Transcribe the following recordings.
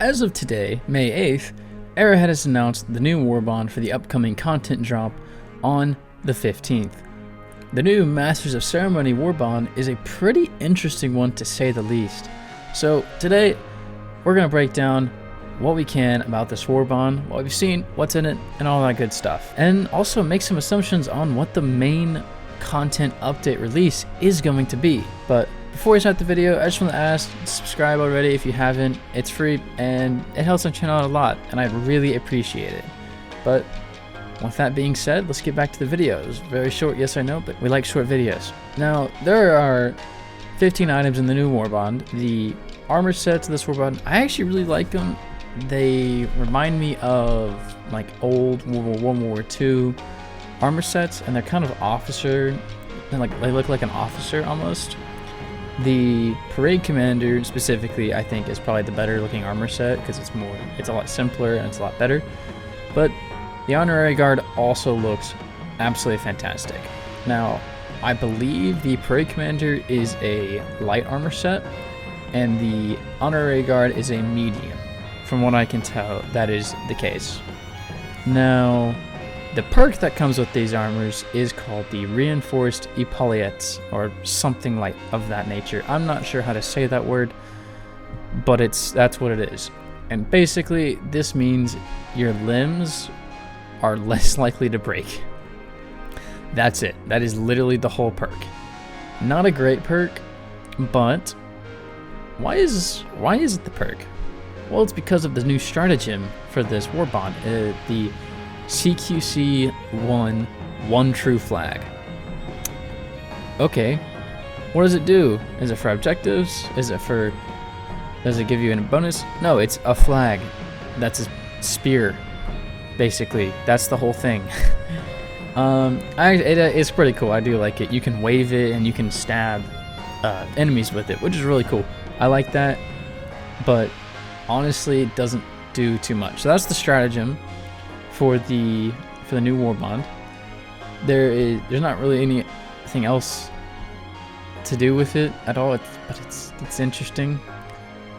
as of today, May 8th, Arrowhead has announced the new Warbond for the upcoming content drop on the 15th. The new Masters of Ceremonies Warbond is a pretty interesting one to say the least. So today, we're going to break down what we can about this Warbond, what we've seen, what's in it, and all that good stuff. And also make some assumptions on what the main content update release is going to be. But before we start the video, I just want to ask, subscribe already if you haven't. It's free and it helps our channel out a lot, and I really appreciate it. But with that being said, let's get back to the video. It was very short, yes I know, but we like short videos. Now, there are 15 items in the new Warbond. The armor sets of this Warbond, I actually really like them. They remind me of like old World War II armor sets, and they're kind of officer, and like they look like an officer almost. The Parade Commander specifically, I think, is probably the better looking armor set because it's a lot simpler and it's a lot better. But the Honorary Guard also looks absolutely fantastic. Now, I believe the Parade Commander is a light armor set and the Honorary Guard is a medium. From what I can tell, that is the case. Now, the perk that comes with these armors is called the Reinforced Epaulettes, or something like of that nature. I'm not sure how to say that word, but that's what it is. And basically, this means your limbs are less likely to break. That's it. That is literally the whole perk. Not a great perk, but why is it the perk? Well, it's because of the new stratagem for this Warbond, the CQC 1 True Flag. Okay, what does it do? Is it for objectives? Does it give you a bonus? No, it's a flag. That's a spear, basically. That's the whole thing. It's pretty cool. I do like it. You can wave it and you can stab enemies with it, which is really cool. I like that, but honestly, it doesn't do too much. So that's the stratagem for the new Warbond. There's not really anything else to do with it at all, but it's interesting.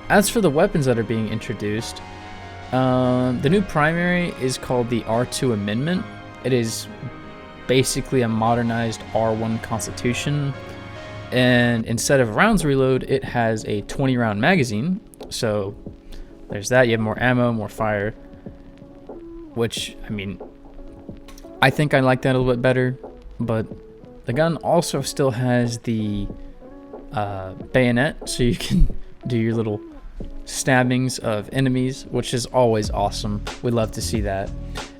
As for the weapons that are being introduced, the new primary is called the R2 Amendment. It is basically a modernized R1 Constitution, and instead of rounds reload, it has a 20 round magazine. So there's that. You have more ammo, more fire, which, I mean, I think I like that a little bit better. But the gun also still has the bayonet, so you can do your little stabbings of enemies, which is always awesome. We love to see that.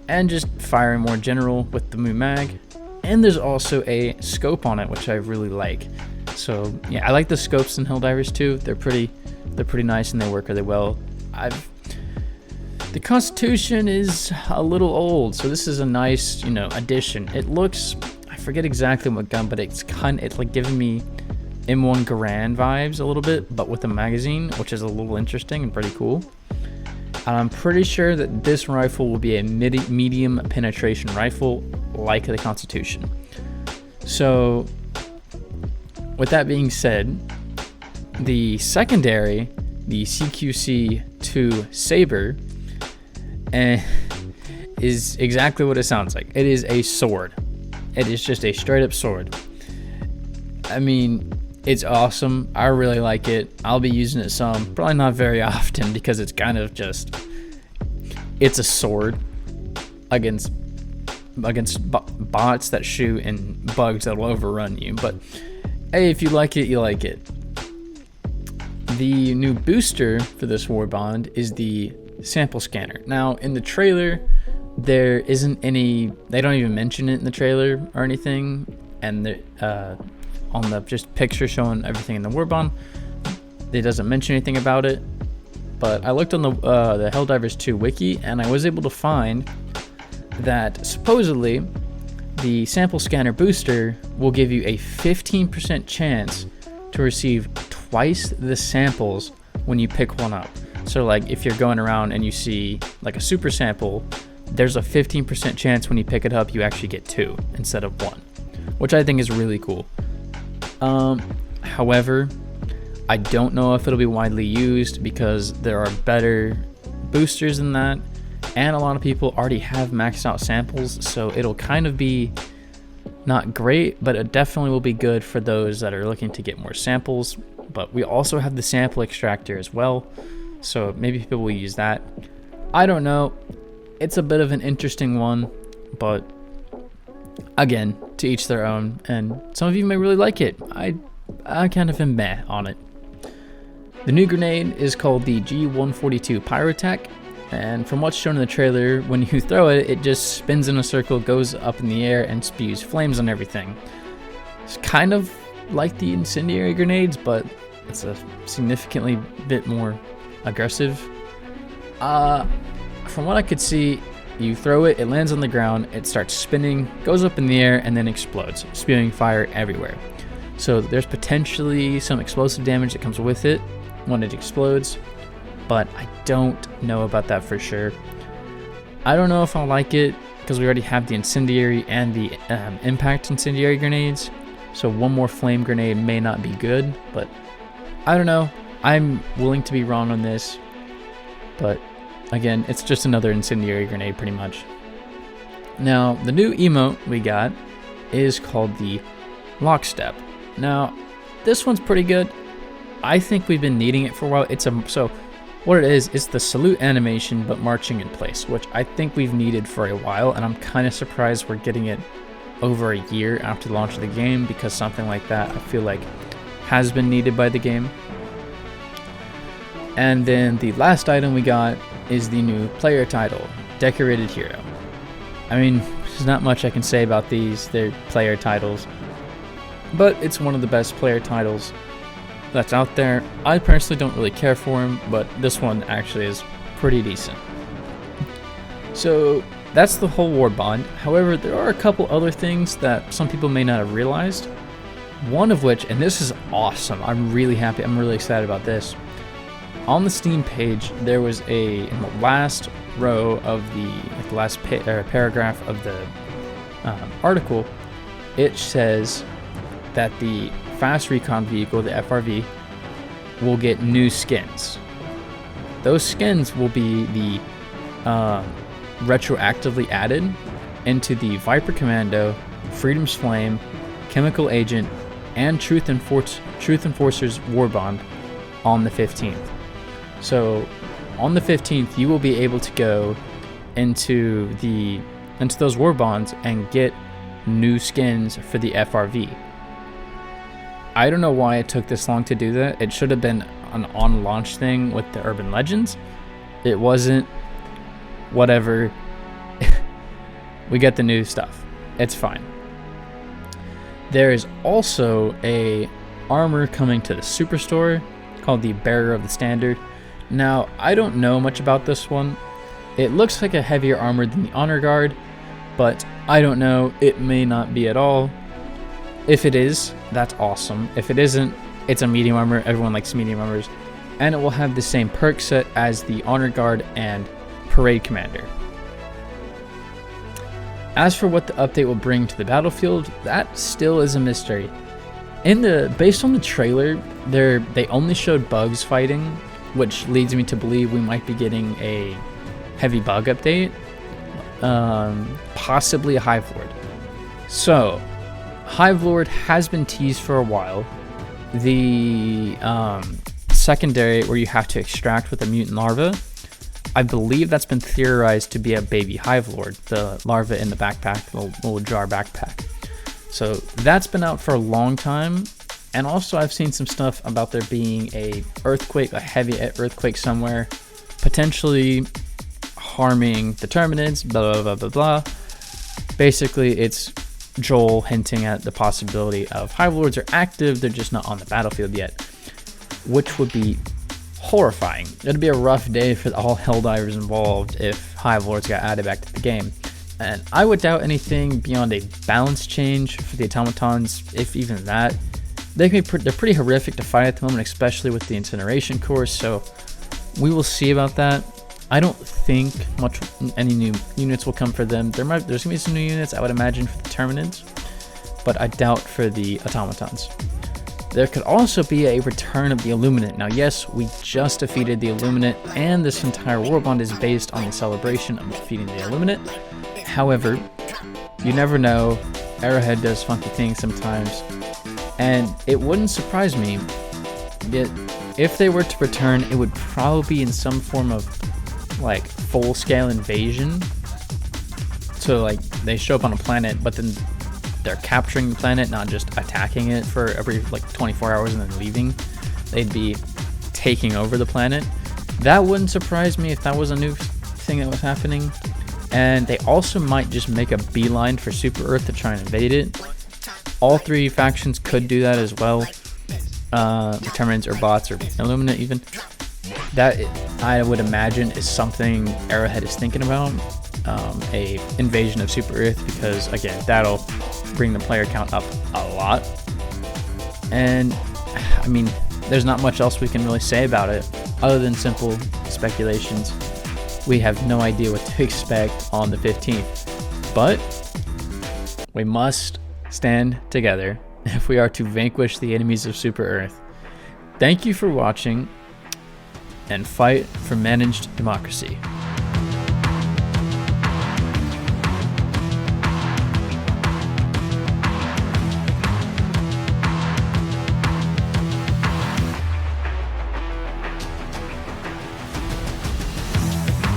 And just firing more general with the new mag. And there's also a scope on it, which I really like. So yeah, I like the scopes in Helldivers too. They're pretty nice and they work really well. The Constitution is a little old, so this is a nice, addition. It looks, I forget exactly what gun, but it's like giving me M1 Garand vibes a little bit, but with a magazine, which is a little interesting and pretty cool. And I'm pretty sure that this rifle will be a medium penetration rifle, like the Constitution. So, with that being said, the secondary, the CQC-2 Saber, is exactly what it sounds like. It is a sword. It is just a straight up sword. I mean, it's awesome. I really like it. I'll be using it some, probably not very often, because it's kind of just, it's a sword against bots that shoot and bugs that will overrun you. But hey, if you like it, you like it. The new booster for this Warbond is the sample scanner. Now, in the trailer, there isn't any, they don't even mention it in the trailer or anything, and on the just picture showing everything in the Warbond, it doesn't mention anything about it. But I looked on the Helldivers 2 wiki, and I was able to find that supposedly the sample scanner booster will give you a 15% chance to receive twice the samples when you pick one up. So like if you're going around and you see like a super sample, there's a 15% chance when you pick it up you actually get 2 instead of 1, which I think is really cool. However, I don't know if it'll be widely used because there are better boosters in that, and a lot of people already have maxed out samples, so it'll kind of be not great, but it definitely will be good for those that are looking to get more samples. But we also have the sample extractor as well, so maybe people will use that. I don't know. It's a bit of an interesting one, but again, to each their own, and some of you may really like it. I kind of am meh on it. The new grenade is called the G142 Pyrotech, and from what's shown in the trailer, when you throw it, it just spins in a circle, goes up in the air, and spews flames on everything. It's kind of like the incendiary grenades, but it's a significantly bit more aggressive. From what I could see, you throw it, it lands on the ground, it starts spinning, goes up in the air, and then explodes, spewing fire everywhere. So there's potentially some explosive damage that comes with it when it explodes, but I don't know about that for sure. I don't know if I'll like it because we already have the incendiary and the impact incendiary grenades, so one more flame grenade may not be good, but I don't know. I'm willing to be wrong on this, but again, it's just another incendiary grenade pretty much. Now, the new emote we got is called the Lockstep. Now, this one's pretty good. I think we've been needing it for a while. So what it is, it's the salute animation, but marching in place, which I think we've needed for a while, and I'm kind of surprised we're getting it over a year after the launch of the game, because something like that I feel like has been needed by the game. And then the last item we got is the new player title, Decorated Hero. I mean, there's not much I can say about these, they're player titles, but it's one of the best player titles that's out there. I personally don't really care for him, but this one actually is pretty decent. So that's the whole Warbond. However, there are a couple other things that some people may not have realized. One of which, and this is awesome, I'm really happy, I'm really excited about this. On the Steam page, there was in the last row of the last paragraph of the article, it says that the Fast Recon vehicle, the FRV, will get new skins. Those skins will be the retroactively added into the Viper Commando, Freedom's Flame, Chemical Agent, and Truth Enforcer's Warbond on the 15th. So on the 15th, you will be able to go into those Warbonds and get new skins for the FRV. I don't know why it took this long to do that. It should have been an on-launch thing with the Urban Legends. It wasn't. Whatever. We get the new stuff. It's fine. There is also a armor coming to the Superstore called the Bearer of the Standard. Now, I don't know much about this one. It looks like a heavier armor than the Honor Guard, but I don't know. It may not be at all. If it is, that's awesome. If it isn't, it's a medium armor. Everyone likes medium armors. And it will have the same perk set as the Honor Guard and Parade Commander. As for what the update will bring to the battlefield, that still is a mystery. Based on the trailer, they only showed bugs fighting, which leads me to believe we might be getting a heavy bug update, possibly a Hive Lord. So, Hive Lord has been teased for a while. The secondary where you have to extract with a mutant larva, I believe that's been theorized to be a baby Hive Lord, the larva in the backpack, the little jar backpack. So that's been out for a long time. And also I've seen some stuff about there being a heavy earthquake somewhere, potentially harming the Terminids, blah, blah, blah, blah, blah. Basically, it's Joel hinting at the possibility of Hive Lords are active, they're just not on the battlefield yet, which would be horrifying. It'd be a rough day for all Helldivers involved if Hive Lords got added back to the game. And I would doubt anything beyond a balance change for the automatons, if even that. They're pretty horrific to fight at the moment, especially with the incineration course, so we will see about that. I don't think any new units will come for them. There's going to be some new units, I would imagine, for the Terminids, but I doubt for the automatons. there could also be a return of the Illuminate. Now, yes, we just defeated the Illuminate, and this entire Warbond is based on the celebration of defeating the Illuminate. However, you never know. Arrowhead does funky things sometimes, and it wouldn't surprise me that if they were to return, it would probably be in some form of like full-scale invasion. So like they show up on a planet, but then they're capturing the planet, not just attacking it for every like 24 hours and then leaving. They'd be taking over the planet. That wouldn't surprise me if that was a new thing that was happening. And they also might just make a beeline for Super Earth to try and invade it. All three factions could do that as well. Determinants or bots or Illuminate even. That, I would imagine, is something Arrowhead is thinking about. A invasion of Super Earth, because again, that'll bring the player count up a lot. And I mean, there's not much else we can really say about it other than simple speculations. We have no idea what to expect on the 15th, but we must stand together if we are to vanquish the enemies of Super Earth. Thank you for watching, and fight for managed democracy.